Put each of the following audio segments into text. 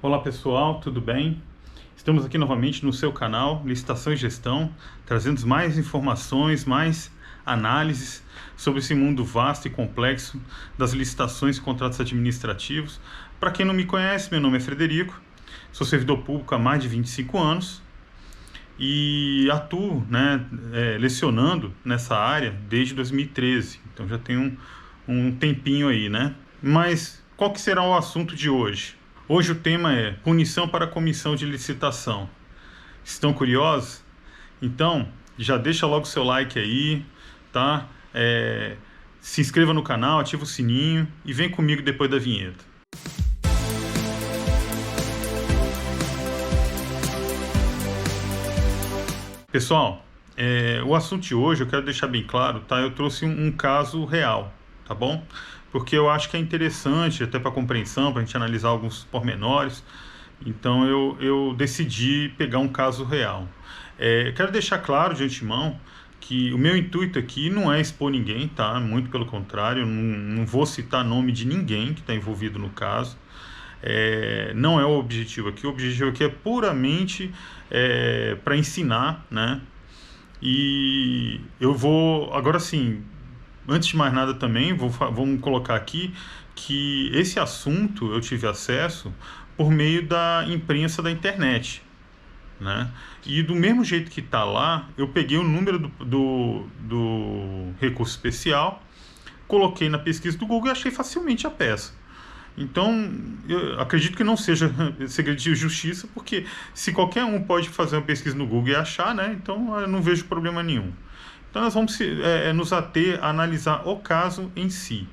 Olá pessoal, tudo bem? Estamos aqui novamente no seu canal Licitação e Gestão, trazendo mais informações, mais análises sobre esse mundo vasto e complexo das licitações e contratos administrativos. Para quem não me conhece, meu nome é Frederico, sou servidor público há mais de 25 anos e atuo lecionando nessa área desde 2013, então já tem um tempinho aí, né? Mas qual que será o assunto de hoje? Hoje o tema é punição para a comissão de licitação. Estão curiosos? Então, já deixa logo o seu like aí, tá? Se inscreva no canal, ativa o sininho e vem comigo depois da vinheta. Pessoal, o assunto de hoje eu quero deixar bem claro, tá? Eu trouxe um caso real, tá bom? Porque eu acho que é interessante, até para compreensão, para a gente analisar alguns pormenores. Então eu decidi pegar um caso real. Quero deixar claro de antemão que o meu intuito aqui não é expor ninguém, tá? Muito pelo contrário, não vou citar nome de ninguém que está envolvido no caso. Não é o objetivo aqui. O objetivo aqui é puramente para ensinar, né? E eu vou, agora sim, antes de mais nada também, vamos colocar aqui que esse assunto eu tive acesso por meio da imprensa da internet, né? E do mesmo jeito que está lá, eu peguei o número do recurso especial, coloquei na pesquisa do Google e achei facilmente a peça. Então, eu acredito que não seja segredo de justiça, porque se qualquer um pode fazer uma pesquisa no Google e achar, né? Então eu não vejo problema nenhum. Então nós vamos nos ater a analisar o caso em si,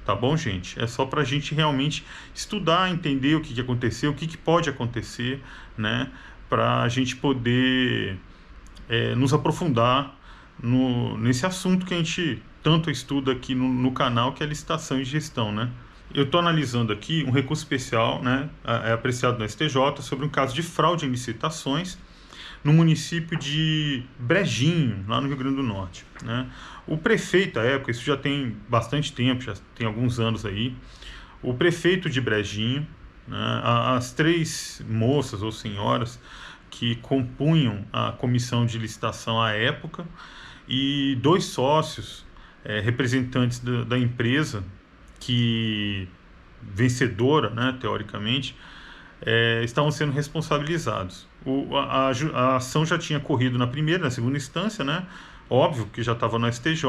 tá bom, gente? É só para a gente realmente estudar, entender o que aconteceu, o que pode acontecer, né? Para a gente poder nos aprofundar nesse assunto que a gente tanto estuda aqui no canal, que é licitação e gestão, né? Eu estou analisando aqui um recurso especial, né? Apreciado no STJ sobre um caso de fraude em licitações, no município de Brejinho, lá no Rio Grande do Norte, né? O prefeito, à época, isso já tem bastante tempo, já tem alguns anos aí, o prefeito de Brejinho, né, as três moças ou senhoras que compunham a comissão de licitação à época e dois sócios, representantes da empresa, que vencedora, né, teoricamente, estavam sendo responsabilizados. A ação já tinha corrido na primeira, na segunda instância, né? Óbvio que já estava no STJ,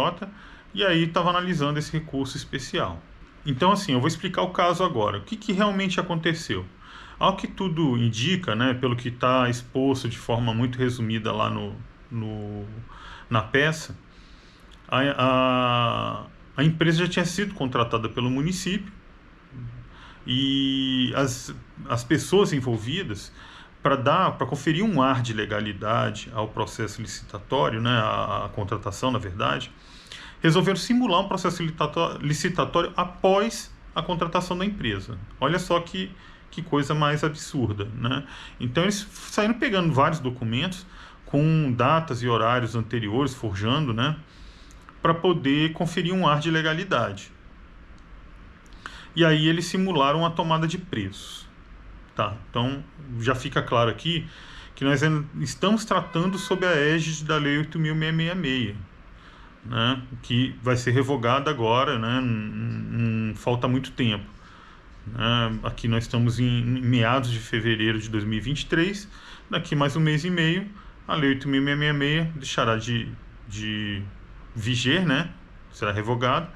e aí estava analisando esse recurso especial. Então, assim, eu vou explicar o caso agora. O que realmente aconteceu? Ao que tudo indica, né, pelo que está exposto de forma muito resumida lá na peça, a empresa já tinha sido contratada pelo município, e as pessoas envolvidas, para conferir um ar de legalidade ao processo licitatório, né, a contratação, na verdade, resolveram simular um processo licitatório após a contratação da empresa. Olha só que coisa mais absurda, né? Então eles saíram pegando vários documentos com datas e horários anteriores, forjando, né, para poder conferir um ar de legalidade. E aí eles simularam a tomada de preços. Tá, então já fica claro aqui que nós estamos tratando sob a égide da Lei 8.666, né, que vai ser revogada agora, né, falta muito tempo. Aqui nós estamos em meados de fevereiro de 2023, daqui mais um mês e meio, a Lei 8.666 deixará de viger, né, será revogada,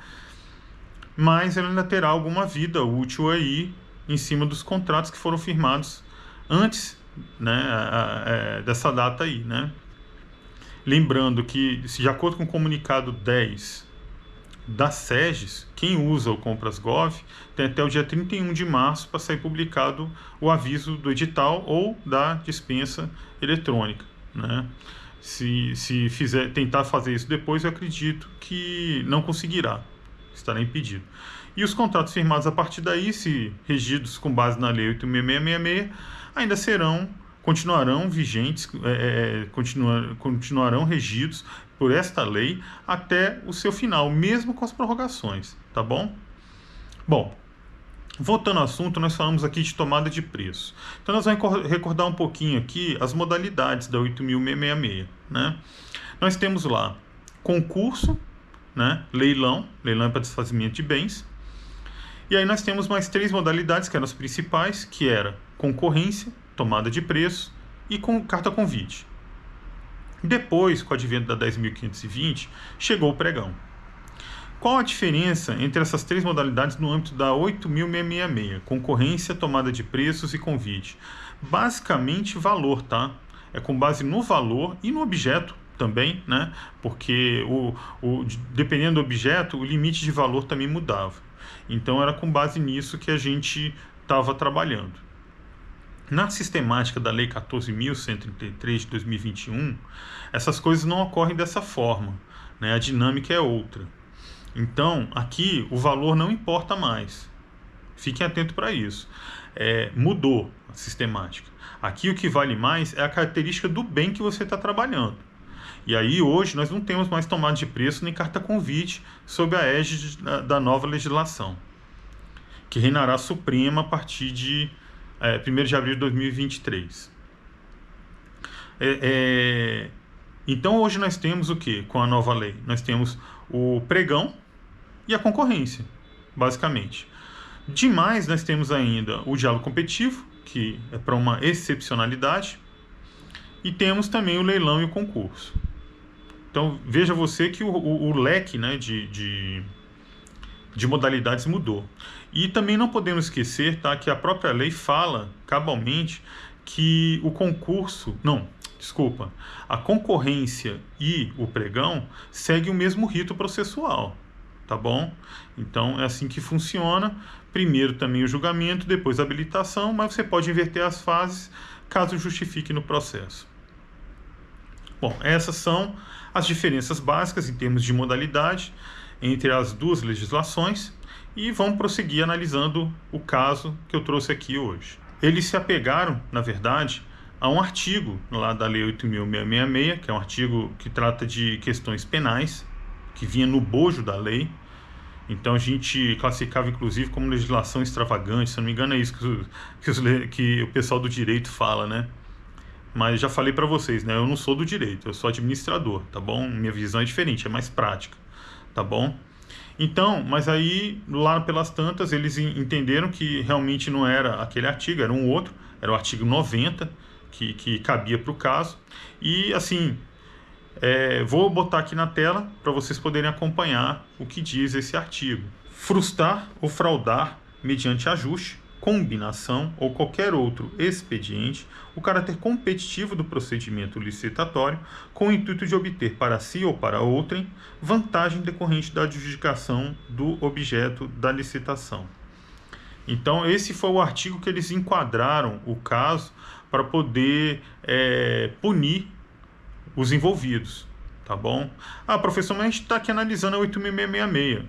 mas ela ainda terá alguma vida útil aí em cima dos contratos que foram firmados antes, né, dessa data aí, né? Lembrando que, de acordo com o comunicado 10 da SEGES, quem usa o Compras Gov tem até o dia 31 de março para sair publicado o aviso do edital ou da dispensa eletrônica, né? Se tentar fazer isso depois, eu acredito que não conseguirá, estará impedido. E os contratos firmados a partir daí, se regidos com base na Lei 8.666, ainda continuarão vigentes, continuarão regidos por esta lei até o seu final, mesmo com as prorrogações, tá bom? Bom, Voltando ao assunto, nós falamos aqui de tomada de preço. Então nós vamos recordar um pouquinho aqui as modalidades da 8.666, né? Nós temos lá concurso, né? Leilão é para desfazimento de bens. E aí nós temos mais 3 modalidades, que eram as principais, que era concorrência, tomada de preço e com carta convite. Depois, com o advento da 10.520, chegou o pregão. Qual a diferença entre essas 3 modalidades no âmbito da 8.666? Concorrência, tomada de preços e convite. Basicamente, valor, tá? É com base no valor e no objeto também, né? Porque dependendo do objeto, o limite de valor também mudava. Então, era com base nisso que a gente estava trabalhando. Na sistemática da Lei 14.133 de 2021, essas coisas não ocorrem dessa forma, né? A dinâmica é outra. Então, aqui o valor não importa mais. Fiquem atentos para isso. Mudou a sistemática. Aqui o que vale mais é a característica do bem que você está trabalhando. E aí hoje nós não temos mais tomada de preço nem carta convite sob a égide da nova legislação, que reinará suprema a partir de 1º de abril de 2023. Então hoje nós temos o que com a nova lei? Nós temos o pregão e a concorrência, basicamente. Demais, nós temos ainda o diálogo competitivo, que é para uma excepcionalidade, e temos também o leilão e o concurso. Então, veja você que o leque, né, de modalidades mudou. E também não podemos esquecer, tá, que a própria lei fala, cabalmente, que o concurso... a concorrência e o pregão seguem o mesmo rito processual, tá bom? Então, é assim que funciona. Primeiro também o julgamento, depois a habilitação, mas você pode inverter as fases caso justifique no processo. Bom, essas são as diferenças básicas em termos de modalidade entre as duas legislações e vamos prosseguir analisando o caso que eu trouxe aqui hoje. Eles se apegaram, na verdade, a um artigo lá da Lei 8.666, que é um artigo que trata de questões penais, que vinha no bojo da lei. Então a gente classificava inclusive como legislação extravagante, se não me engano é isso que o pessoal do direito fala, né? Mas já falei para vocês, né? Eu não sou do direito, eu sou administrador, tá bom? Minha visão é diferente, é mais prática, tá bom? Então, mas aí, lá pelas tantas, eles entenderam que realmente não era aquele artigo, era um outro, era o artigo 90, que cabia para o caso. E, assim, vou botar aqui na tela para vocês poderem acompanhar o que diz esse artigo. Frustrar ou fraudar, mediante ajuste, combinação ou qualquer outro expediente, o caráter competitivo do procedimento licitatório com o intuito de obter para si ou para outrem vantagem decorrente da adjudicação do objeto da licitação. Então, esse foi o artigo que eles enquadraram o caso para poder punir os envolvidos, tá bom? Professor, mas a gente está aqui analisando a 8.666.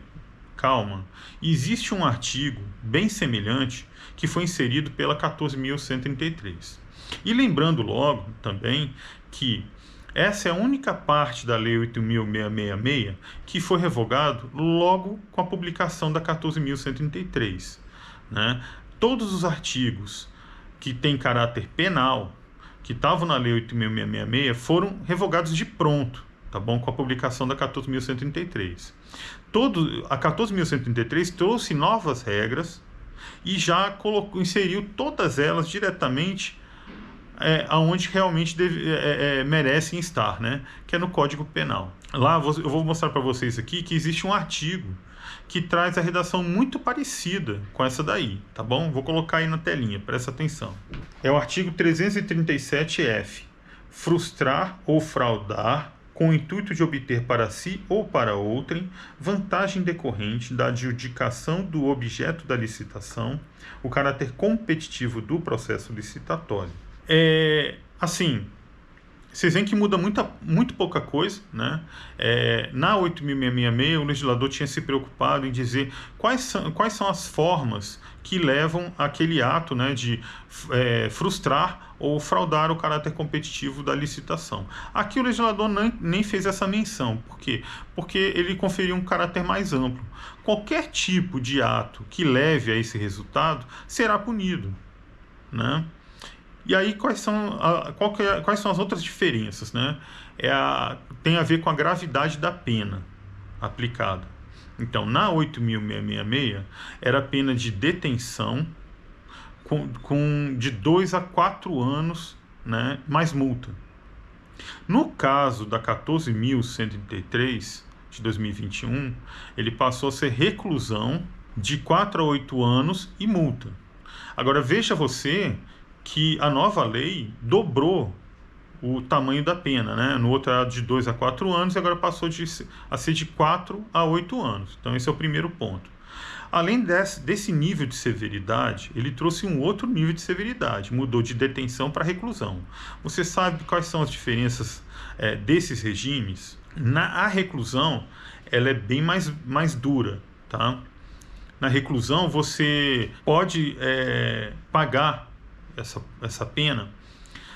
Calma, existe um artigo bem semelhante que foi inserido pela 14.133. E lembrando logo também que essa é a única parte da Lei 8.666 que foi revogado logo com a publicação da 14.133. Né? Todos os artigos que têm caráter penal, que estavam na Lei 8.666, foram revogados de pronto, tá bom? Com a publicação da 14.133. A 14.133 trouxe novas regras e já inseriu todas elas diretamente aonde realmente merecem estar, né? Que é no Código Penal. Lá eu vou mostrar para vocês aqui que existe um artigo que traz a redação muito parecida com essa daí, tá bom? Vou colocar aí na telinha, presta atenção. É o artigo 337-F. Frustrar ou fraudar com o intuito de obter para si ou para outrem vantagem decorrente da adjudicação do objeto da licitação, o caráter competitivo do processo licitatório. Assim, Vocês veem que muda muito pouca coisa, né? Na 8.666, o legislador tinha se preocupado em dizer quais são as formas que levam àquele ato, né, de frustrar ou fraudar o caráter competitivo da licitação. Aqui o legislador nem fez essa menção. Por quê? Porque ele conferiu um caráter mais amplo. Qualquer tipo de ato que leve a esse resultado será punido, né? E aí, quais são as outras diferenças, né? Tem a ver com a gravidade da pena aplicada. Então, na 8.666, era pena de detenção de 2 a 4 anos, né, mais multa. No caso da 14.133, de 2021, ele passou a ser reclusão de 4 a 8 anos e multa. Agora, veja você que a nova lei dobrou o tamanho da pena, né? No outro era de 2 a 4 anos e agora passou a ser de 4 a 8 anos. Então esse é o primeiro ponto. Além desse nível de severidade, ele trouxe um outro nível de severidade, mudou de detenção para reclusão. Você sabe quais são as diferenças desses regimes? A reclusão, ela é bem mais dura, tá? Na reclusão você pode pagar essa pena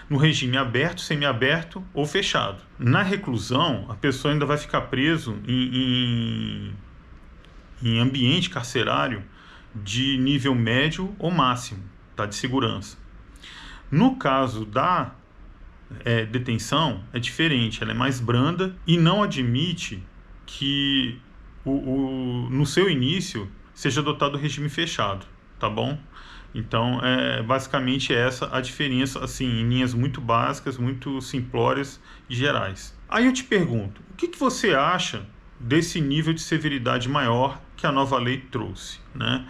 no regime aberto, semiaberto ou fechado. Na reclusão, a pessoa ainda vai ficar preso em ambiente carcerário de nível médio ou máximo, tá, de segurança. No caso da detenção, é diferente, ela é mais branda e não admite que no seu início seja adotado o regime fechado, tá bom? Então, basicamente essa a diferença, assim, em linhas muito básicas, muito simplórias e gerais. Aí eu te pergunto, o que você acha desse nível de severidade maior que a nova lei trouxe, né?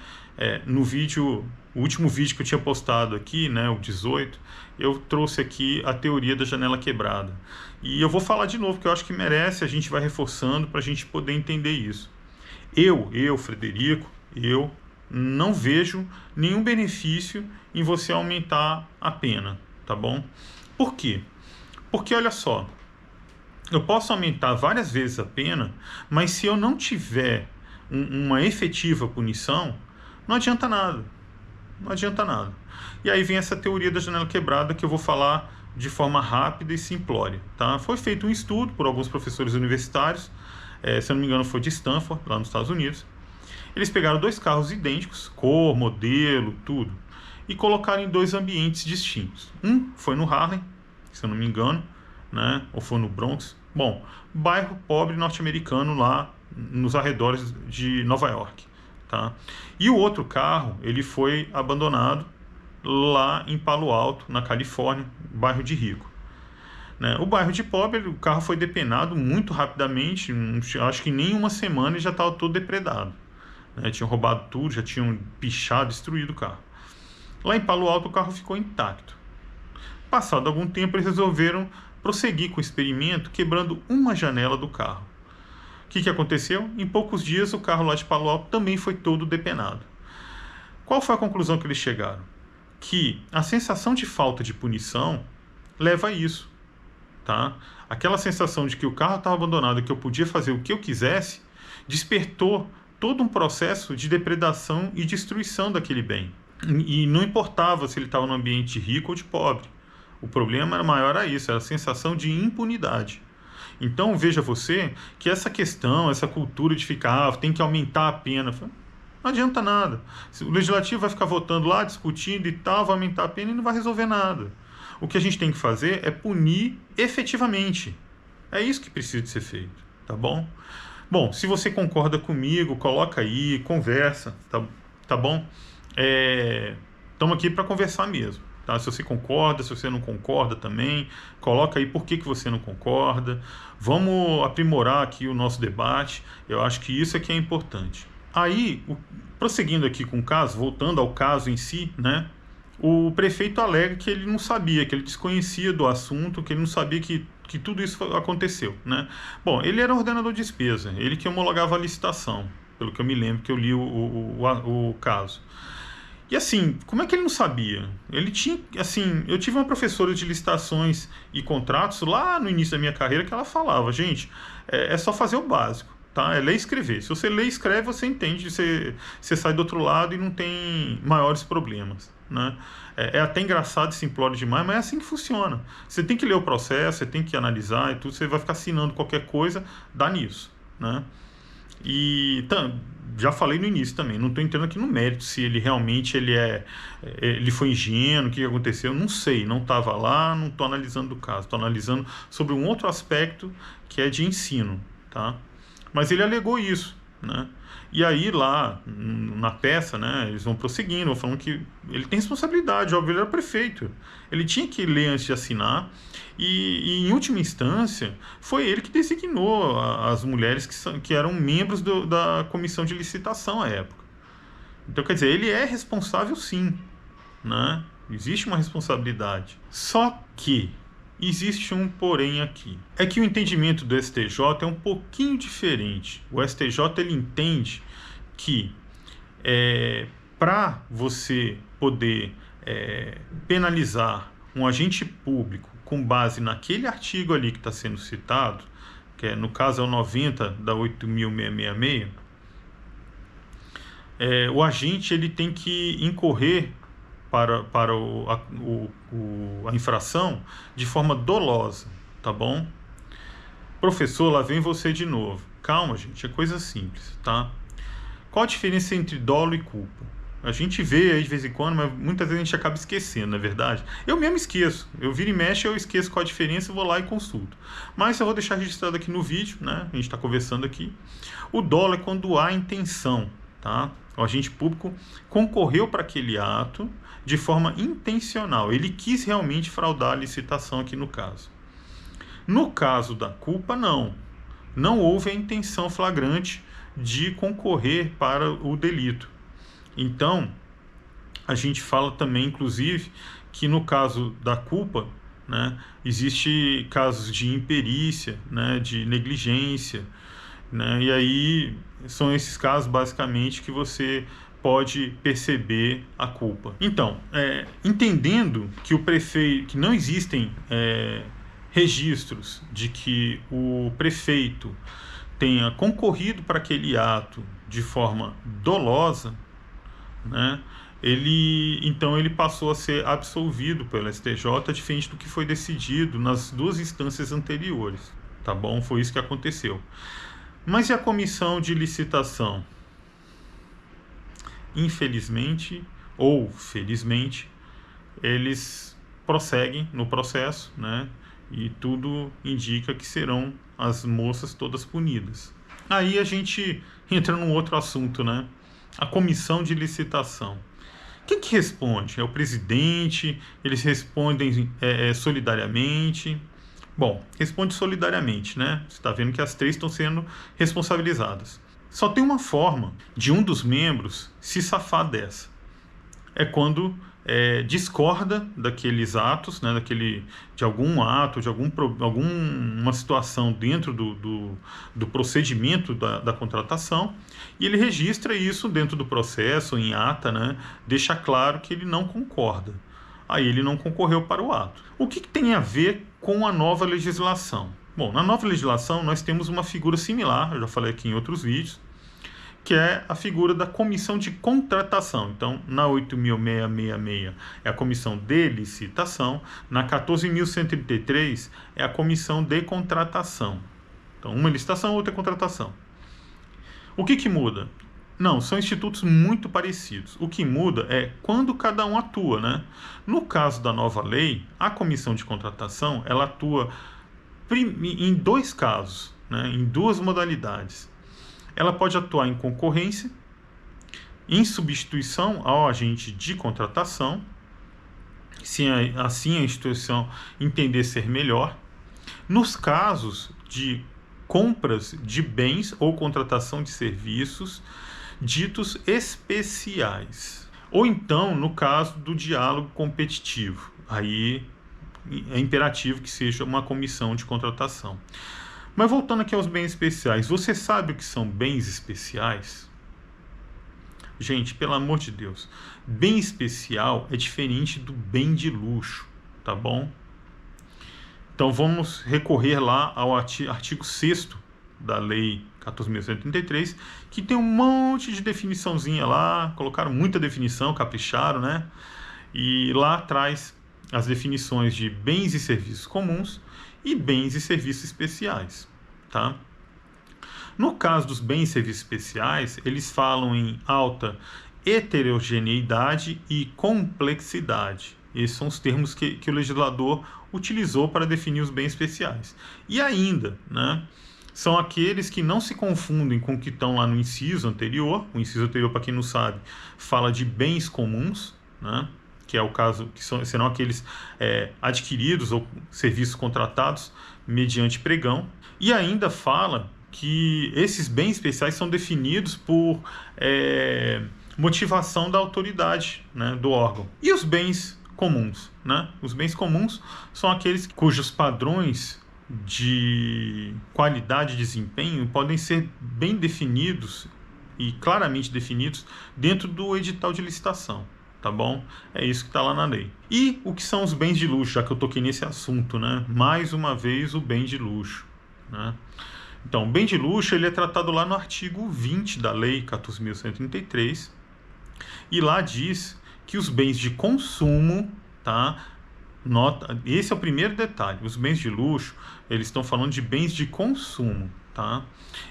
O último vídeo que eu tinha postado aqui, né, o 18, eu trouxe aqui a teoria da janela quebrada. E eu vou falar de novo, porque eu acho que merece, a gente vai reforçando para a gente poder entender isso. Frederico, não vejo nenhum benefício em você aumentar a pena, tá bom? Por quê? Porque, olha só, eu posso aumentar várias vezes a pena, mas se eu não tiver uma efetiva punição, não adianta nada. Não adianta nada. E aí vem essa teoria da janela quebrada que eu vou falar de forma rápida e simplória, tá? Foi feito um estudo por alguns professores universitários, se eu não me engano foi de Stanford, lá nos Estados Unidos. Eles pegaram 2 carros idênticos, cor, modelo, tudo, e colocaram em 2 ambientes distintos. Um foi no Harlem, se eu não me engano, né? Ou foi no Bronx. Bom, bairro pobre norte-americano lá nos arredores de Nova York, tá? E o outro carro, ele foi abandonado lá em Palo Alto, na Califórnia, bairro de rico. Né? O bairro de pobre, o carro foi depenado muito rapidamente, acho que nem uma semana e já estava todo depredado. Tinham roubado tudo, já tinham pichado, destruído o carro. Lá em Palo Alto o carro ficou intacto. Passado algum tempo eles resolveram prosseguir com o experimento, quebrando uma janela do carro. O que aconteceu? Em poucos dias o carro lá de Palo Alto também foi todo depenado. Qual foi a conclusão que eles chegaram? Que a sensação de falta de punição leva a isso, tá? Aquela sensação de que o carro estava abandonado e que eu podia fazer o que eu quisesse, despertou todo um processo de depredação e destruição daquele bem. E não importava se ele estava no ambiente rico ou de pobre. O problema era maior a isso, era a sensação de impunidade. Então, veja você que essa questão, essa cultura de ficar, tem que aumentar a pena, não adianta nada. O legislativo vai ficar votando lá, discutindo e tal, vai aumentar a pena e não vai resolver nada. O que a gente tem que fazer é punir efetivamente. É isso que precisa de ser feito, tá bom? Bom, se você concorda comigo, coloca aí, conversa, tá bom? Estamos aqui para conversar mesmo, tá? Se você concorda, se você não concorda também, coloca aí por que você não concorda. Vamos aprimorar aqui o nosso debate, eu acho que isso é que é importante. Aí, prosseguindo aqui com o caso, voltando ao caso em si, né? O prefeito alega que ele não sabia, que ele desconhecia do assunto, que ele não sabia que tudo isso aconteceu, né? Bom, ele era ordenador de despesa, ele que homologava a licitação, pelo que eu me lembro, que eu li o caso. E assim, como é que ele não sabia? Ele tinha, assim, eu tive uma professora de licitações e contratos lá no início da minha carreira que ela falava, gente, é só fazer o básico, tá? É ler e escrever. Se você lê e escreve, você entende, você sai do outro lado e não tem maiores problemas, né? É até engraçado e simplório demais, mas é assim que funciona. Você tem que ler o processo, você tem que analisar e tudo, você vai ficar assinando qualquer coisa, dá nisso, né? E já falei no início também, não estou entrando aqui no mérito se ele realmente ele foi ingênuo, o que aconteceu, não sei, não estava lá, não estou analisando o caso, estou analisando sobre um outro aspecto que é de ensino, tá? Mas ele alegou isso, né? E aí lá na peça, né, eles vão prosseguindo, vão falando que ele tem responsabilidade, óbvio, ele era prefeito, ele tinha que ler antes de assinar e em última instância foi ele que designou as mulheres que eram membros da comissão de licitação à época. Então quer dizer, ele é responsável sim, né? Existe uma responsabilidade. Só que existe um porém aqui. É que o entendimento do STJ é um pouquinho diferente. O STJ ele entende que para você poder penalizar um agente público com base naquele artigo ali que está sendo citado, que no caso é o 90 da 8.666, o agente ele tem que incorrer para a infração de forma dolosa, tá bom? Professor, lá vem você de novo. Calma, gente, é coisa simples, tá? Qual a diferença entre dolo e culpa? A gente vê aí de vez em quando, mas muitas vezes a gente acaba esquecendo, não é verdade? Eu mesmo esqueço. Eu viro e mexe, eu esqueço qual a diferença e vou lá e consulto. Mas eu vou deixar registrado aqui no vídeo, né? A gente está conversando aqui. O dolo é quando há intenção, tá? O agente público concorreu para aquele ato de forma intencional. Ele quis realmente fraudar a licitação aqui no caso. No caso da culpa, não. Não houve a intenção flagrante de concorrer para o delito. Então, a gente fala também, inclusive, que no caso da culpa, né, existe casos de imperícia, né, de negligência, né, e aí são esses casos, basicamente, que você pode perceber a culpa. Então, entendendo que que não existem registros de que o prefeito tenha concorrido para aquele ato de forma dolosa, né, então ele passou a ser absolvido pelo STJ, diferente do que foi decidido nas duas instâncias anteriores, tá bom? Foi isso que aconteceu. Mas e a comissão de licitação? Infelizmente ou felizmente, eles prosseguem no processo, né? E tudo indica que serão as moças todas punidas. Aí a gente entra num outro assunto, né? A comissão de licitação. Quem que responde? É o presidente? Eles respondem solidariamente? Bom, responde solidariamente, né? Você está vendo que as três estão sendo responsabilizadas. Só tem uma forma de um dos membros se safar dessa. É quando discorda daqueles atos, né, de algum ato, de alguma situação dentro do procedimento da contratação, e ele registra isso dentro do processo, em ata, né, deixa claro que ele não concorda. Aí ele não concorreu para o ato. O que tem a ver com a nova legislação? Bom, na nova legislação nós temos uma figura similar, eu já falei aqui em outros vídeos, que é a figura da comissão de contratação. Então, na 8.666 é a comissão de licitação, na 14.133 é a comissão de contratação. Então, uma é licitação, outra é contratação. O que muda? Não, são institutos muito parecidos. O que muda é quando cada um atua, né? No caso da nova lei, a comissão de contratação, ela atua em dois casos, né? Em duas modalidades. Ela pode atuar em concorrência, em substituição ao agente de contratação, se assim a instituição entender ser melhor, nos casos de compras de bens ou contratação de serviços ditos especiais, ou então no caso do diálogo competitivo, aí é imperativo que seja uma comissão de contratação. Mas voltando aqui aos bens especiais, você sabe o que são bens especiais? Gente, pelo amor de Deus, bem especial é diferente do bem de luxo, tá bom? Então vamos recorrer lá ao artigo 6º da Lei 14.133, que tem um monte de definiçãozinha lá, colocaram muita definição, capricharam, né? E lá traz as definições de bens e serviços comuns e bens e serviços especiais, tá? No caso dos bens e serviços especiais, eles falam em alta heterogeneidade e complexidade. Esses são os termos que o legislador utilizou para definir os bens especiais. E ainda, né, são aqueles que não se confundem com o que estão lá no inciso anterior. O inciso anterior, para quem não sabe, fala de bens comuns, né, que é o caso, serão aqueles adquiridos ou serviços contratados mediante pregão. E ainda fala que esses bens especiais são definidos por motivação da autoridade, né, do órgão. E os bens comuns, né? Os bens comuns são aqueles cujos padrões de qualidade e desempenho podem ser bem definidos e claramente definidos dentro do edital de licitação, tá bom? É isso que está lá na lei. E o que são os bens de luxo, já que eu toquei nesse assunto, né? Mais uma vez o bem de luxo, né? Então, o bem de luxo ele é tratado lá no artigo 20 da Lei 14.133, e lá diz que os bens de consumo, tá? Esse é o primeiro detalhe. Os bens de luxo, eles estão falando de bens de consumo, tá?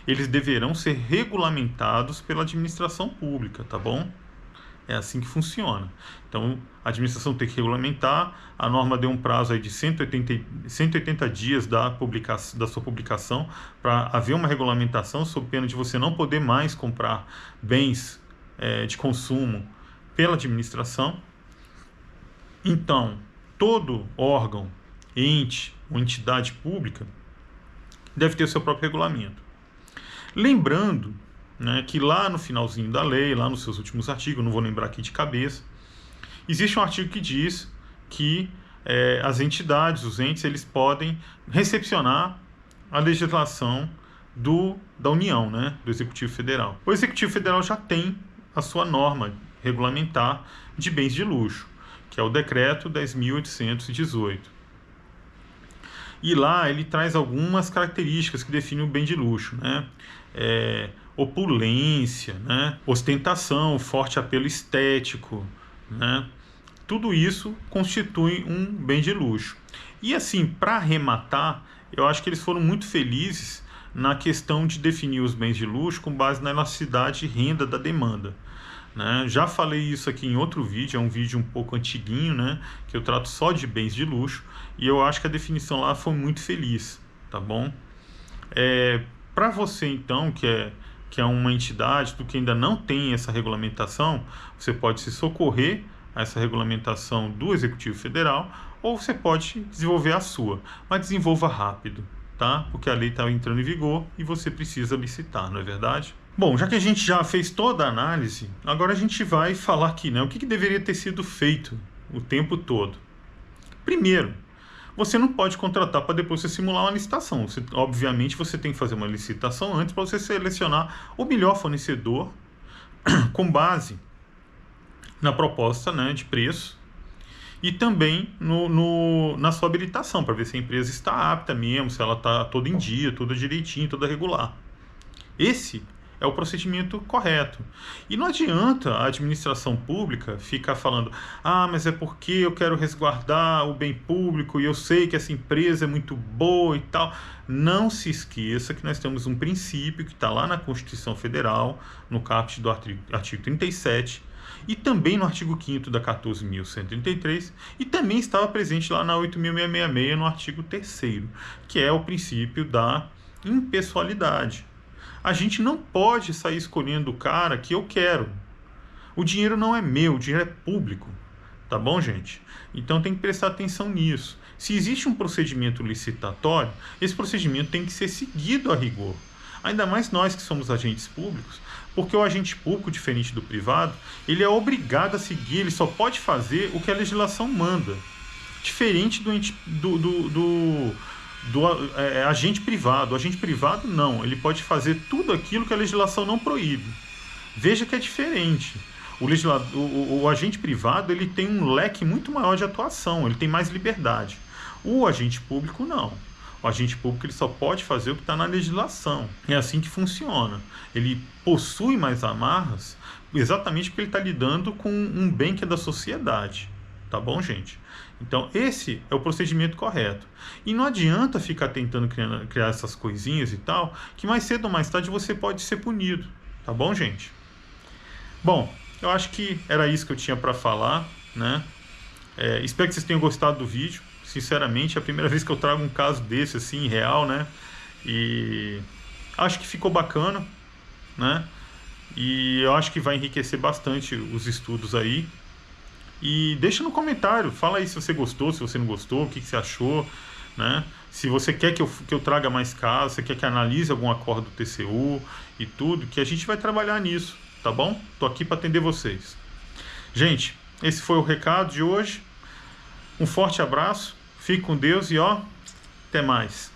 Eles deverão ser regulamentados pela administração pública, tá bom? É assim que funciona. Então, a administração tem que regulamentar. A norma deu um prazo aí de 180 dias da sua publicação para haver uma regulamentação, sob pena de você não poder mais comprar bens de consumo pela administração. Então, todo órgão, ente ou entidade pública deve ter o seu próprio regulamento. Lembrando, né, que lá no finalzinho da lei, lá nos seus últimos artigos, não vou lembrar aqui de cabeça, existe um artigo que diz que as entidades, os entes, eles podem recepcionar a legislação da União, né, do Executivo Federal. O Executivo Federal já tem a sua norma regulamentar de bens de luxo, que é o Decreto 10.818. E lá ele traz algumas características que definem o bem de luxo, né? Opulência, né? Ostentação, forte apelo estético, né? Tudo isso constitui um bem de luxo. E assim, para arrematar, eu acho que eles foram muito felizes na questão de definir os bens de luxo com base na elasticidade e renda da demanda, né? Já falei isso aqui em outro vídeo, é um vídeo um pouco antiguinho, né, que eu trato só de bens de luxo, e eu acho que a definição lá foi muito feliz, tá bom? Para você então, que é uma entidade que ainda não tem essa regulamentação, você pode se socorrer a essa regulamentação do Executivo Federal, ou você pode desenvolver a sua, mas desenvolva rápido, tá? Porque a lei está entrando em vigor e você precisa licitar, não é verdade? Bom, já que a gente já fez toda a análise, agora a gente vai falar aqui, né, o que deveria ter sido feito o tempo todo. Primeiro, você não pode contratar para depois você simular uma licitação. Obviamente, você tem que fazer uma licitação antes para você selecionar o melhor fornecedor com base na proposta, né, de preço e também na sua habilitação, para ver se a empresa está apta mesmo, se ela está toda em dia, toda direitinho, toda regular. Esse é o procedimento correto. E não adianta a administração pública ficar falando: ah, mas é porque eu quero resguardar o bem público e eu sei que essa empresa é muito boa e tal. Não se esqueça que nós temos um princípio que está lá na Constituição Federal, no caput do artigo 37, e também no artigo 5º da 14.133, e também estava presente lá na 8.666, no artigo 3º, que é o princípio da impessoalidade. A gente não pode sair escolhendo o cara que eu quero. O dinheiro não é meu, o dinheiro é público. Tá bom, gente? Então tem que prestar atenção nisso. Se existe um procedimento licitatório, esse procedimento tem que ser seguido a rigor. Ainda mais nós que somos agentes públicos, porque o agente público, diferente do privado, ele é obrigado a seguir, ele só pode fazer o que a legislação manda. Diferente do agente privado. O agente privado não, ele pode fazer tudo aquilo que a legislação não proíbe. Veja que é diferente. O agente privado ele tem um leque muito maior de atuação, ele tem mais liberdade. O agente público não. O agente público ele só pode fazer o que está na legislação. É assim que funciona. Ele possui mais amarras exatamente porque ele está lidando com um bem que é da sociedade. Tá bom, gente? Então, esse é o procedimento correto. E não adianta ficar tentando criar essas coisinhas e tal, que mais cedo ou mais tarde você pode ser punido. Tá bom, gente? Bom, eu acho que era isso que eu tinha para falar, né? Espero que vocês tenham gostado do vídeo. Sinceramente, é a primeira vez que eu trago um caso desse, assim, real, né? E acho que ficou bacana, né? E eu acho que vai enriquecer bastante os estudos aí. E deixa no comentário, fala aí se você gostou, se você não gostou, o que você achou, né? Se você quer que eu traga mais casos, se você quer que analise algum acordo do TCU e tudo, que a gente vai trabalhar nisso, tá bom? Tô aqui para atender vocês. Gente, esse foi o recado de hoje. Um forte abraço, fique com Deus e ó, até mais.